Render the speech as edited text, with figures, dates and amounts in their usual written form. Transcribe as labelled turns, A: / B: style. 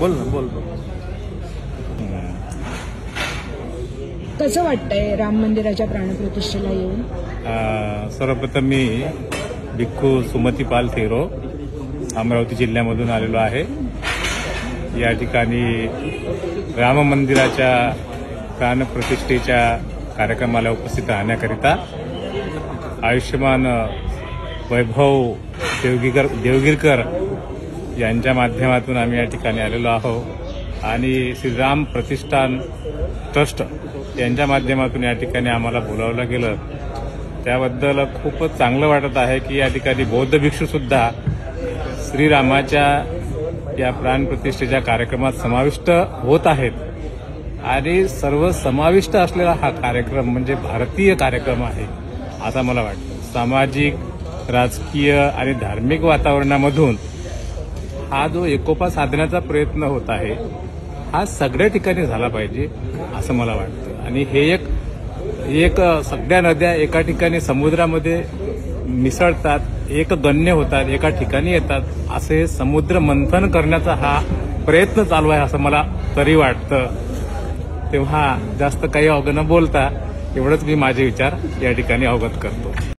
A: बोल ना बोल.
B: कसं वाटतंय राम मंदिराच्या प्राणप्रतिष्ठेला येऊन?
A: सर्वप्रथम मी भिक्खू सुमती पाल थेरो अमरावती जिल्ह्यामधून आलेलो आहे. या ठिकाणी राम मंदिराच्या प्राणप्रतिष्ठेच्या कार्यक्रमाला उपस्थित राहण्याकरिता आयुष्यमान वैभव देवगिरकर यांच्या माध्यमातून आम्ही या ठिकाणी आलेलो आहोत आणि श्रीराम प्रतिष्ठान ट्रस्ट यांच्या माध्यमातून या ठिकाणी आम्हाला बोलावलं गेलं. त्याबद्दल खूपच चांगलं वाटत आहे की या ठिकाणी बौद्ध भिक्षू सुद्धा श्रीरामाच्या या प्राणप्रतिष्ठेच्या कार्यक्रमात समाविष्ट होत आहेत आणि सर्व समाविष्ट असलेला हा कार्यक्रम म्हणजे भारतीय कार्यक्रम आहे असं मला वाटतं. सामाजिक, राजकीय आणि धार्मिक वातावरणामधून हा जो एकोपा साधण्याचा प्रयत्न होत आहे हा सगळ्या ठिकाणी झाला पाहिजे असं मला वाटतं. आणि हे एक सगळ्या नद्या एका ठिकाणी समुद्रामध्ये मिसळतात, एक गण्य होतात, एका ठिकाणी येतात, असे समुद्र मंथन करण्याचा हा प्रयत्न चालू आहे असं मला तरी वाटतं. तेव्हा जास्त काही अवघड न बोलता एवढंच मी माझे विचार या ठिकाणी अवगत करतो.